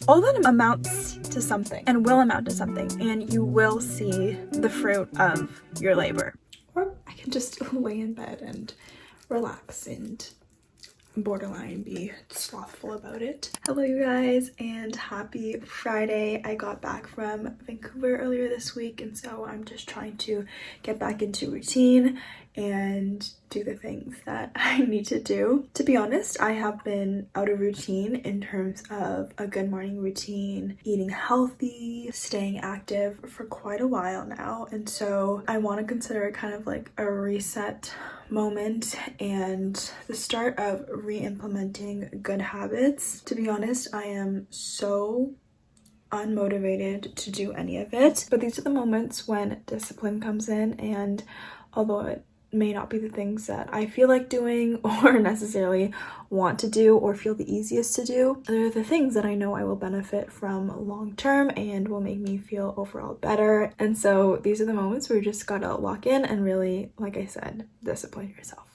All that amounts to something and will amount to something, and you will see the fruit of your labor. Or I can just lay in bed and relax and borderline be slothful about it. Hello you guys, and happy Friday. I got back from Vancouver earlier this week, and so I'm just trying to get back into routine and do the things that I need to do. To be honest, I have been out of routine in terms of a good morning routine, eating healthy, staying active for quite a while now, and so I want to consider it kind of like a reset moment and the start of re-implementing good habits. To be honest, I am so unmotivated to do any of it, but these are the moments when discipline comes in, and although it may not be the things that I feel like doing or necessarily want to do or feel the easiest to do, they're the things that I know I will benefit from long term and will make me feel overall better. And so these are the moments where you just gotta lock in and really, like I said, discipline yourself.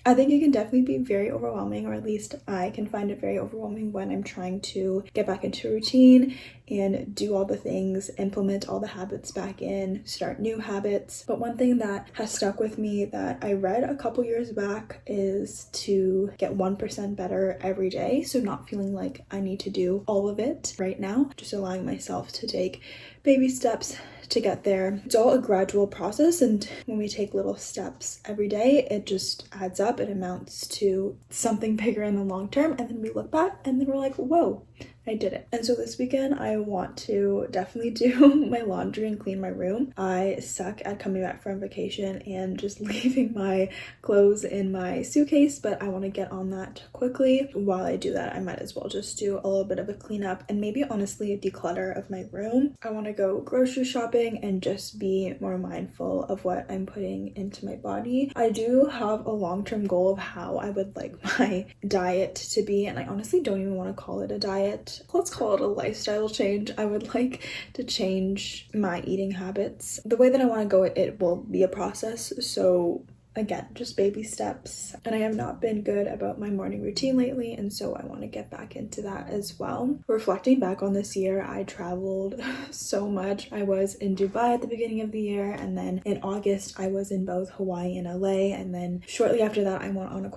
I think it can definitely be very overwhelming, or at least I can find it very overwhelming when I'm trying to get back into a routine and do all the things, implement all the habits back in, start new habits. But one thing that has stuck with me that I read a couple years back is to get 1% better every day. So not feeling like I need to do all of it right now, just allowing myself to take baby steps to get there. It's all a gradual process, and when we take little steps every day, it just adds up. It amounts to something bigger in the long term, and then we look back and then we're like, whoa, I did it. And so this weekend I want to definitely do my laundry and clean my room. I suck at coming back from vacation and just leaving my clothes in my suitcase, but I want to get on that quickly. While I do that, I might as well just do a little bit of a cleanup and maybe honestly a declutter of my room. I want to go grocery shopping and just be more mindful of what I'm putting into my body. I do have a long-term goal of how I would like my diet to be, and I honestly don't even want to call it a diet. Let's call it a lifestyle change. I would like to change my eating habits. The way that I want to go, it will be a process. So again, just baby steps. And I have not been good about my morning routine lately, and so I want to get back into that as well. Reflecting back on this year, I traveled so much. I was in Dubai at the beginning of the year, and then in August I was in both Hawaii and LA, and then shortly after that I went on a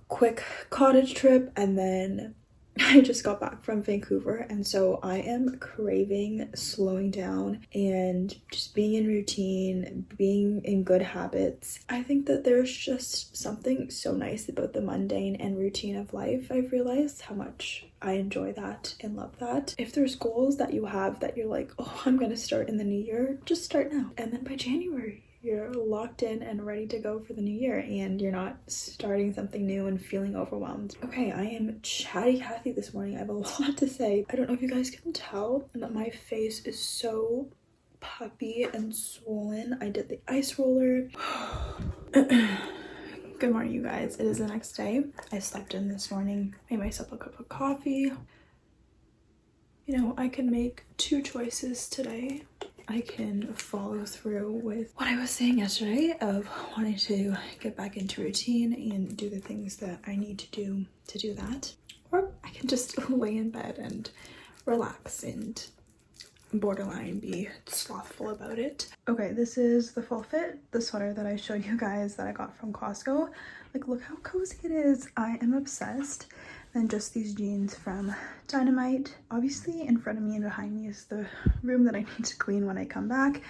quick cottage trip, and then I just got back from Vancouver, and so I am craving slowing down and just being in routine, being in good habits. I think that there's just something so nice about the mundane and routine of life. I've realized how much I enjoy that and love that. If there's goals that you have that you're like, oh, I'm gonna start in the new year, just start now. And then by January, you're locked in and ready to go for the new year, and you're not starting something new and feeling overwhelmed. Okay, I am chatty Cathy this morning. I have a lot to say. I don't know if you guys can tell that my face is so puffy and swollen. I did the ice roller. Good morning, you guys. It is the next day. I slept in this morning, made myself a cup of coffee. You know, I can make two choices today. I can follow through with what I was saying yesterday of wanting to get back into routine and do the things that I need to do that. Or I can just lay in bed and relax and borderline be slothful about it. Okay, this is the full fit, the sweater that I showed you guys that I got from Costco. Like, look how cozy it is. I am obsessed. Then just these jeans from Dynamite. Obviously in front of me and behind me is the room that I need to clean when I come back,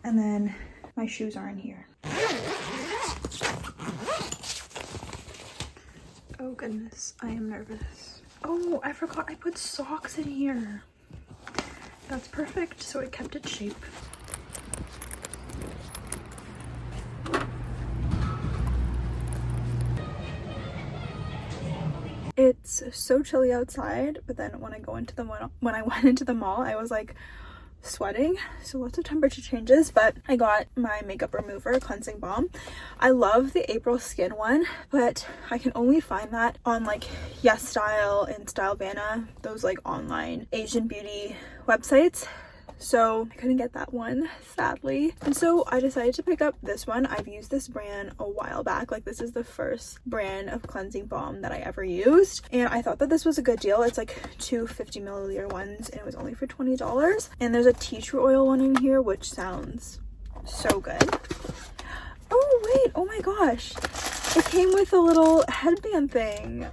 and then my shoes are in here. Oh goodness, I am nervous. Oh, I forgot I put socks in here. That's perfect, so it kept its shape. It's so chilly outside, but then when I went into the mall, I was like sweating, so lots of temperature changes. But I got my makeup remover cleansing balm. I love the April Skin one, but I can only find that on like Yes Style and Stylevana, those like online Asian beauty websites. so I couldn't get that one, sadly. And so I decided to pick up this one. I've used this brand a while back. Like, this is the first brand of cleansing balm that I ever used, and I thought that this was a good deal. It's like two 50-milliliter ones, and it was only for $20. And there's a tea tree oil one in here, which sounds so good. Oh wait, oh my gosh, it came with a little headband thing.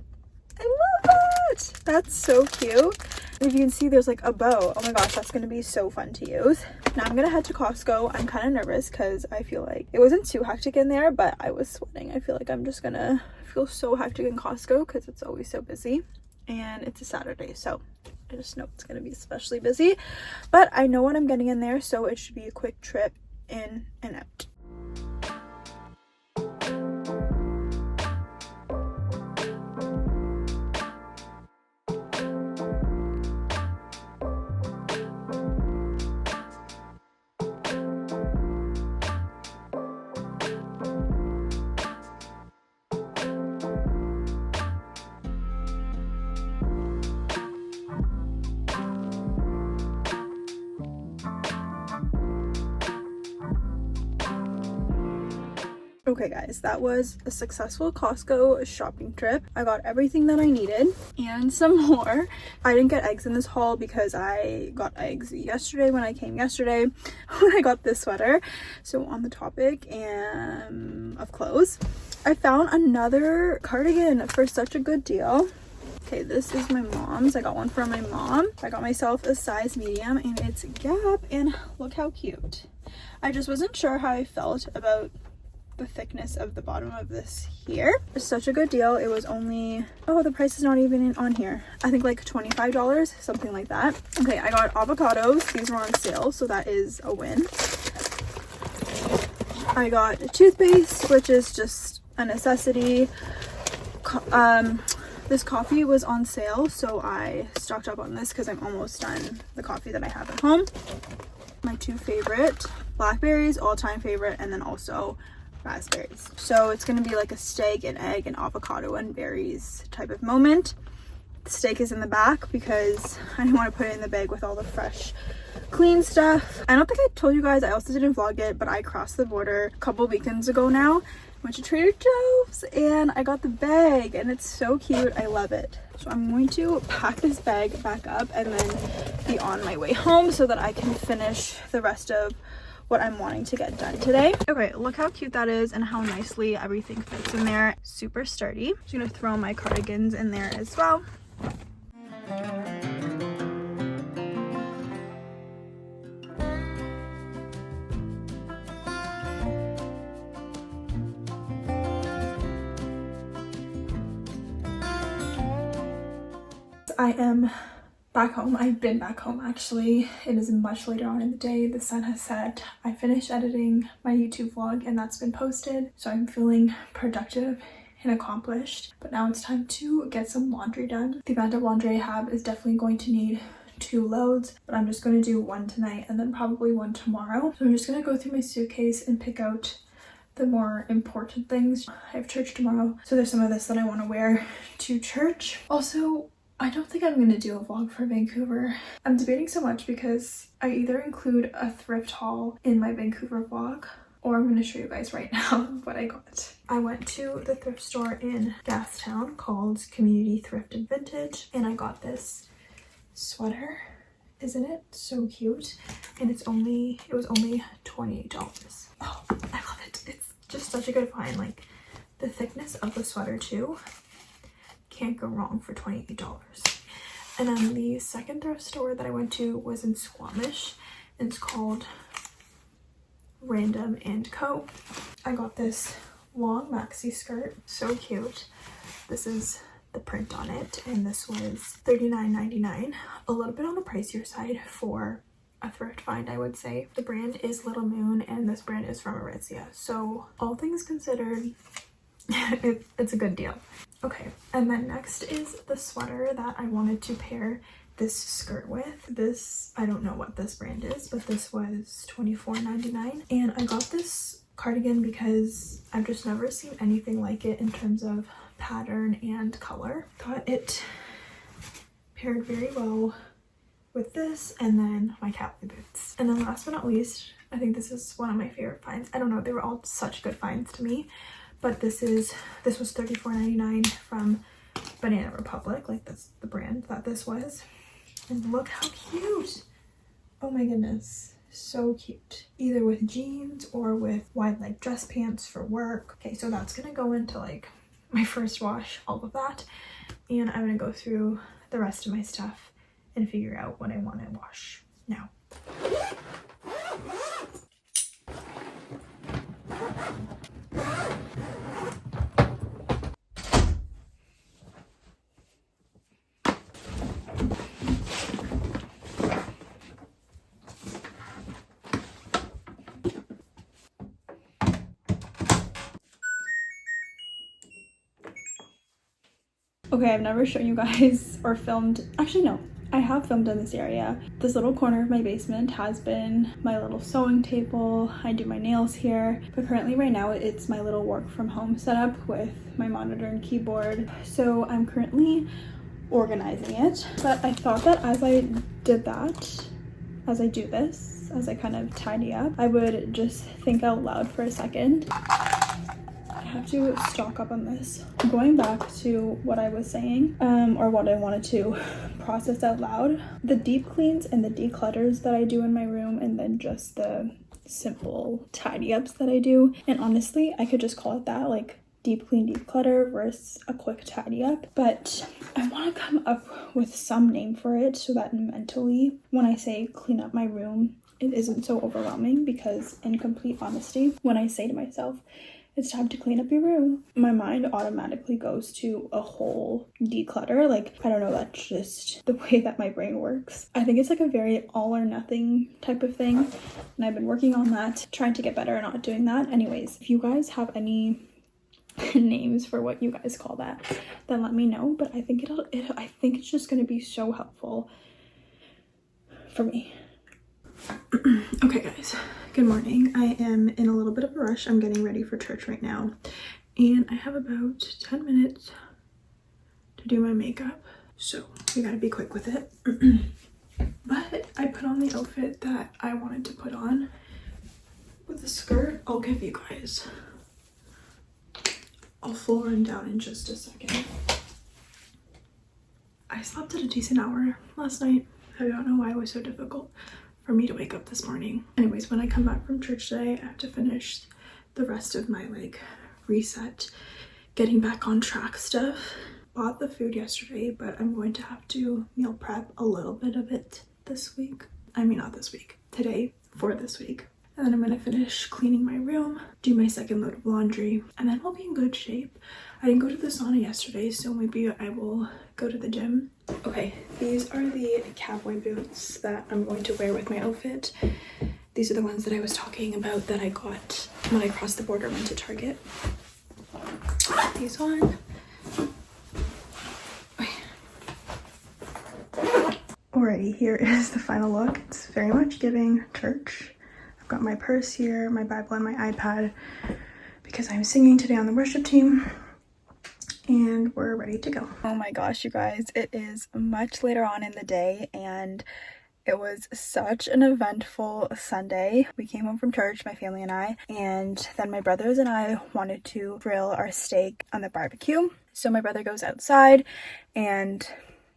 I love that. That's so cute. If you can see, there's like a bow. Oh my gosh, that's gonna be so fun to use. Now I'm gonna head to Costco. I'm kind of nervous because I feel like it wasn't too hectic in there, but I was sweating. I feel like I'm just gonna feel so hectic in Costco because it's always so busy, and it's a Saturday, so I just know it's gonna be especially busy. But I know what I'm getting in there, so it should be a quick trip in and out. Okay guys, that was a successful Costco shopping trip. I got everything that I needed and some more. I didn't get eggs in this haul because I got eggs yesterday when I came yesterday when I got this sweater. So on the topic of clothes, I found another cardigan for such a good deal. Okay, this is my mom's. I got one from my mom. I got myself a size medium and it's Gap, and look how cute. I just wasn't sure how I felt about the thickness of the bottom of this here. It's such a good deal. It was only, oh, the price is not even on here. I think like $25, something like that. Okay, I got avocados. These were on sale, so that is a win. I got toothpaste, which is just a necessity. This coffee was on sale, so I stocked up on this because I'm almost done the coffee that I have at home. My two favorite blackberries, all-time favorite, and then also raspberries. So it's gonna be like a steak and egg and avocado and berries type of moment. The steak is in the back because I didn't want to put it in the bag with all the fresh clean stuff. I don't think I told you guys, I also didn't vlog it, but I crossed the border a couple weekends ago now. Went to Trader Joe's and I got the bag and it's so cute. I love it. So I'm going to pack this bag back up and then be on my way home so that I can finish the rest of what I'm wanting to get done today. Okay, look how cute that is and how nicely everything fits in there. Super sturdy. I'm just gonna throw my cardigans in there as well. I am back home. I've been back home actually. It is much later on in the day. The sun has set. I finished editing my YouTube vlog and that's been posted. So I'm feeling productive and accomplished. But now it's time to get some laundry done. The amount of laundry I have is definitely going to need 2 loads, but I'm just going to do one tonight and then probably one tomorrow. So I'm just going to go through my suitcase and pick out the more important things. I have church tomorrow, so there's some of this that I want to wear to church. Also, I don't think I'm going to do a vlog for Vancouver. I'm debating so much because I either include a thrift haul in my Vancouver vlog or I'm going to show you guys right now what I got. I went to the thrift store in Gastown called Community Thrift and Vintage and I got this sweater. Isn't it so cute? And it was only $28. Oh, I love it. It's just such a good find. Like the thickness of the sweater too. Can't go wrong for $28. And then the second thrift store that I went to was in Squamish and it's called Random & Co. I got this long maxi skirt, so cute. This is the print on it and this was $39.99, a little bit on the pricier side for a thrift find, I would say. The brand is Little Moon and this brand is from Aritzia, so all things considered it's a good deal. Okay, and then next is the sweater that I wanted to pair this skirt with. This, I don't know what this brand is, but this was $24.99. And I got this cardigan because I've just never seen anything like it in terms of pattern and color. Thought it paired very well with this, and then my cowboy boots. And then last but not least, I think this is one of my favorite finds. I don't know, they were all such good finds to me, but this was $34.99 from Banana Republic. Like, that's the brand that this was. And look how cute. Oh my goodness, so cute. Either with jeans or with wide leg dress pants for work. Okay, so that's gonna go into like my first wash, all of that, and I'm gonna go through the rest of my stuff and figure out what I want to wash now. Okay, I've never shown you guys or filmed, actually no, I have filmed in this area. This little corner of my basement has been my little sewing table. I do my nails here, but currently right now it's my little work from home setup with my monitor and keyboard. So I'm currently organizing it, but I thought that as I did that, as I do this, as I kind of tidy up, I would just think out loud for a second. I have to stock up on this. Going back to what I was saying, or what I wanted to process out loud, the deep cleans and the declutters that I do in my room, and then just the simple tidy ups that I do. And honestly, I could just call it that, like deep clean, deep clutter versus a quick tidy up. But I want to come up with some name for it so that mentally, when I say clean up my room, it isn't so overwhelming. Because in complete honesty, when I say to myself, it's time to clean up your room, my mind automatically goes to a whole declutter. Like, I don't know, that's just the way that my brain works. I think it's like a very all or nothing type of thing, and I've been working on that, trying to get better at not doing that. Anyways, if you guys have any names for what you guys call that, then let me know. But I think I think it's just going to be so helpful for me. Okay guys, good morning. I am in a little bit of a rush. I'm getting ready for church right now, and I have about 10 minutes to do my makeup, so we gotta be quick with it. But I put on the outfit that I wanted to put on with the skirt. I'll give you guys a full rundown in just a second. I slept at a decent hour last night. I don't know why it was so difficult for me to wake up this morning. Anyways, when I come back from church today, I have to finish the rest of my like reset, getting back on track stuff. Bought the food yesterday, but I'm going to have to meal prep a little bit of it this week. I mean, not this week, today for this week. And then I'm gonna finish cleaning my room, do my second load of laundry, and then we'll be in good shape. I didn't go to the sauna yesterday, so maybe I will go to the gym. Okay, these are the cowboy boots that I'm going to wear with my outfit. These are the ones that I was talking about that I got when I crossed the border and went to Target. Put these on. Alrighty, here is the final look. It's very much giving church. I've got my purse here, my Bible, and my iPad because I'm singing today on the worship team. And we're ready to go. Oh my gosh, you guys, it is much later on in the day, and it was such an eventful Sunday. We came home from church, my family and I, and then my brothers and I wanted to grill our steak on the barbecue. So my brother goes outside and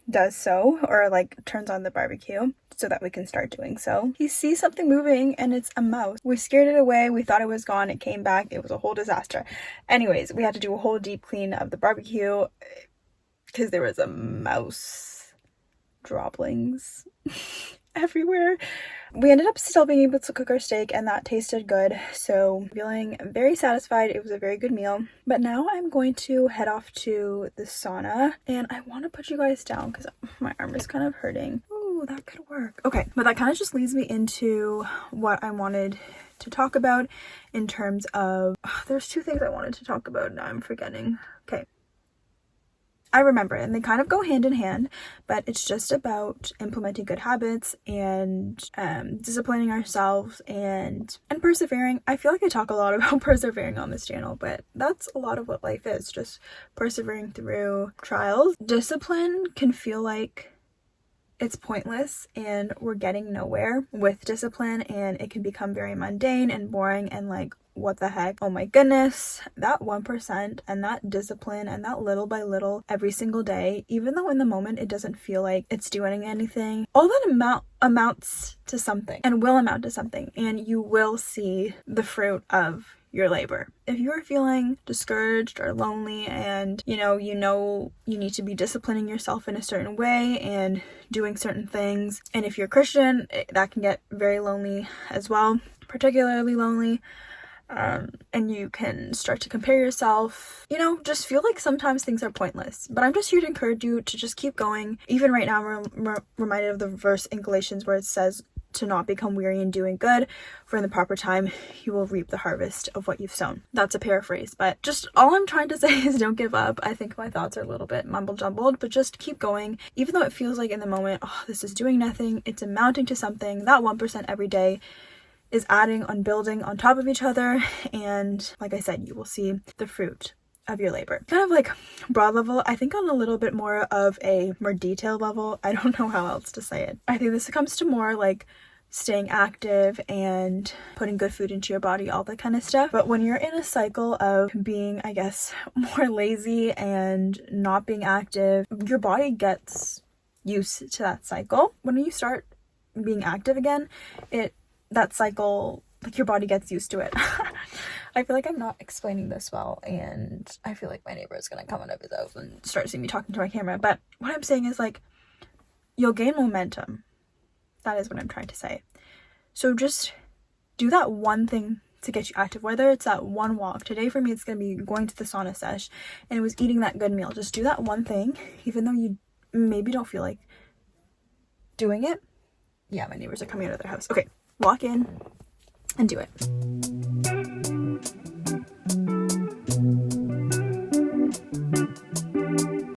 does so, or like turns on the barbecue so that we can start doing so. He sees something moving and it's a mouse. We scared it away. We thought it was gone. It came back. It was a whole disaster. Anyways, we had to do a whole deep clean of the barbecue because there was a mouse droplings everywhere. We ended up still being able to cook our steak, and that tasted good, so feeling very satisfied. It was a very good meal. But now I'm going to head off to the sauna, and I want to put you guys down because my arm is kind of hurting. Ooh, that could work. Okay, but that kind of just leads me into what I wanted to talk about in terms of there's two things I wanted to talk about. Now I'm forgetting. Okay, I remember, and they kind of go hand in hand, but it's just about implementing good habits and disciplining ourselves and persevering. I feel like I talk a lot about persevering on this channel, but that's a lot of what life is, just persevering through trials. Discipline can feel like it's pointless and we're getting nowhere with discipline, and it can become very mundane and boring and like, what the heck? Oh my goodness, that 1% and that discipline and that little by little every single day, even though in the moment it doesn't feel like it's doing anything, all that amounts to something and will amount to something, and you will see the fruit of your labor. If you're feeling discouraged or lonely and you know you need to be disciplining yourself in a certain way and doing certain things, and if you're Christian, that can get very lonely as well, particularly lonely. And you can start to compare yourself, just feel like sometimes things are pointless. But I'm just here to encourage you to just keep going. Even right now, I'm reminded of the verse in Galatians where it says to not become weary in doing good, for in the proper time you will reap the harvest of what you've sown. That's a paraphrase, but just all I'm trying to say is don't give up. I think my thoughts are a little bit mumble jumbled, but just keep going. Even though it feels like in the moment, oh, this is doing nothing, it's amounting to something. That 1% every day is adding on, building on top of each other, and like I said, you will see the fruit of your labor. Kind of like broad level, I think on a little bit more of a more detailed level, I don't know how else to say it. I think this comes to more like staying active and putting good food into your body, all that kind of stuff. But when you're in a cycle of being, I guess, more lazy and not being active, your body gets used to that cycle. When you start being active again, that cycle, like your body gets used to it. I feel like I'm not explaining this well, and I feel like my neighbor is gonna come out of his house and start seeing me talking to my camera. But what I'm saying is, like, you'll gain momentum. That is what I'm trying to say. So just do that one thing to get you active, whether it's that one walk. Today for me, it's gonna be going to the sauna sesh, and it was eating that good meal. Just do that one thing, even though you maybe don't feel like doing it. Yeah, my neighbors are coming out of their house. Okay. Walk in and do it.